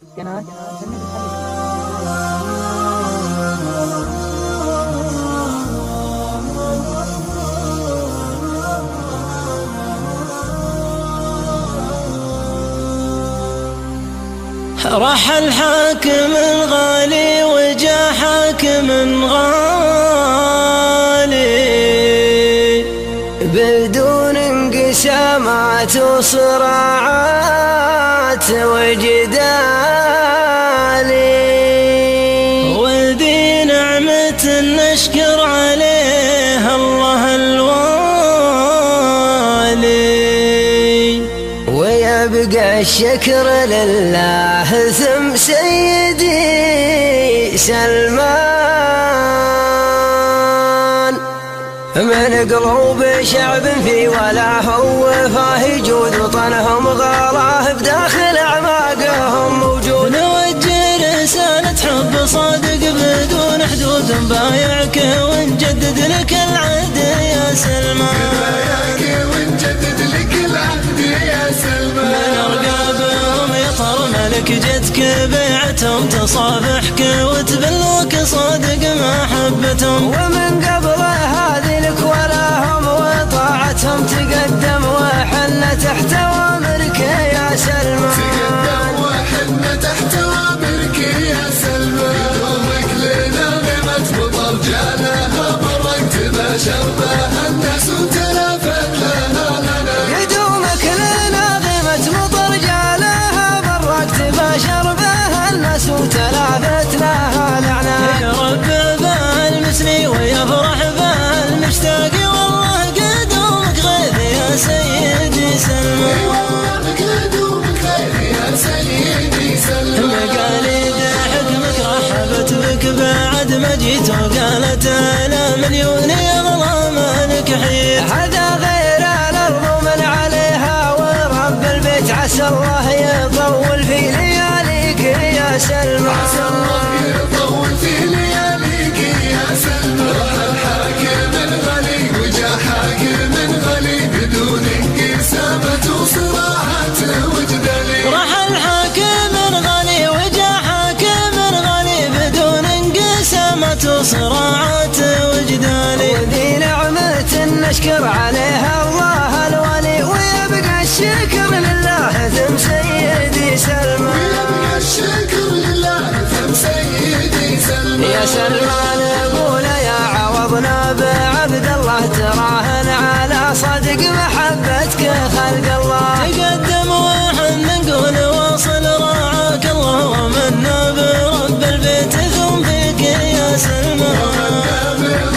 قناة راح الحاكم الغالي وجا حاكم غالي بدون انقسامات وصراعات وجدال، وذي نعمة نشكر عليها الله الوالي، ويبقى الشكر لله ثم سيدي سلمان. من قلوب شعب في ولاهم وفاه يجود وطنهم غالاه بداخل أعماقهم موجود، نوجه رسالة حب صادق بدون حدود، نبايعك ونجدد لك العهد يا سلمان، لك جدك بيعتهم تصافحك وتبلوك صادق محبتهم، ومن قبل هذه لك ولاهم وطاعتهم تقدم وحنا تحت أوامرك يا سلمان، تقدم وحنا تحت أوامرك يا سلمان. يومك لنا غيمة مطر جالها برك تباشر بها الناس وتلافت لها لنا، يدومك لنا غيمة مطر جالها تباشر بها الناس وتلافت لها لعنة، يربى بها المسني ويفرح بها المشتاق، والله قدومك غيث يا سيدي سلمان، والله قدومك غيث يا سيدي سلمان. مقاليد حكمك رحبت بك بعد ما جيت وقالت لا مليون يغلى مالك حيت، هذا غير الأرض ومن عليها ورب البيت عسى الله يطول في لياليك يا سلمان، عسى الله يطول في لياليك يا سلمان. راح الحاكم الغالي وجا حاكم غالي بدون انقسامات وصراعات وجدالي، راح الحاكم الغالي وجا حاكم غالي بدون انقسامات وصراعات وجدالي، وذي نعمة نشكر عليها الله الوالي، ويبقى الشكر لله ثم سيدي سلمان، ويبقى الشكر لله ثم سيدي سلمان. يا سلمان قول يا عوضنا بعبد الله تراهن على صدق محبتك خلق الله، تقدم وحنا نقول واصل رعاك الله، ومنا برب البيت ثم بك يا سلمان،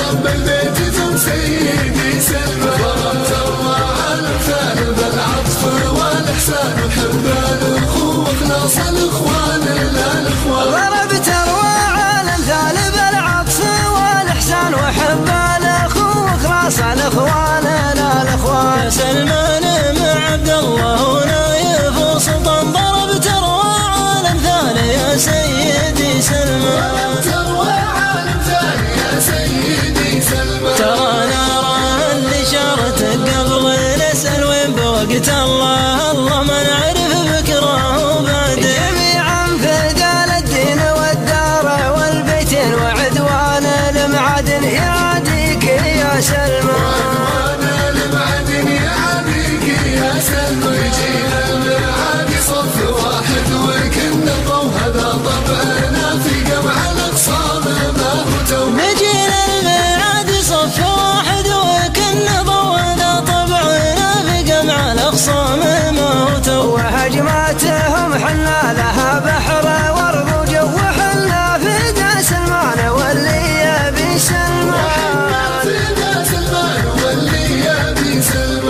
رب البيت ثم سيدي سلمان. ضربت الله على الامثال بالعطف والاحسان وحب الاخوه واخلاص الاخوان لا الاخوان، ضربت اروع الامثال بالعطف والاحسان وحب الاخوه واخلاص الاخوان لا الاخوان، يا سلمان مع عبد الله ونايف وسلطان، ضربت اروع الامثال يا سيدي سلمان، ضربت اروع الامثال يا سيدي سلمان. ترى نرى اللي شارتك قبل نسأل وين بوقت الله، الله ما نعرف بكره وبعد، جميعا فدال الدين والدار والبيتين وعدوان المعادن يعاديك يا سلمان، وعدوان المعادن يعاديك يا سلمان. يجينا المعاد صف واحد وكنا الضو هذا طبعنا في جمع الاقصام ما هو تو، نجينا الميعاد صف واحد وكنا ضونا طبعنا في جمع الاخصام ما هو تو، وهجماتهم حنا لها بحر ورد وجو، وحنا في دا سلمان واللي يبي سلمان،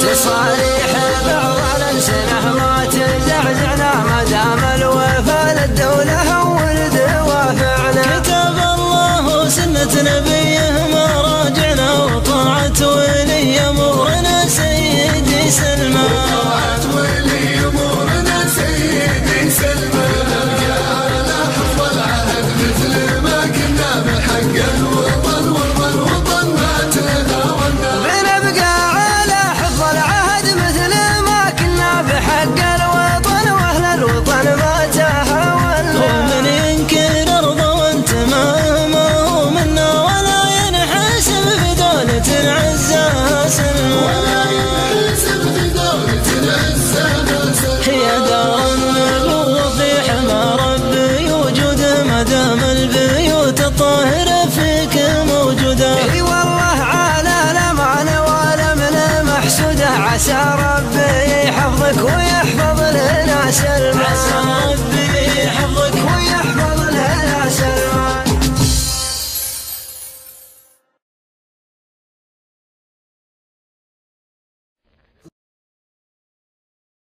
تصاريح بعض الألسنة ما تزعزعنا ما دام الوفا للدولة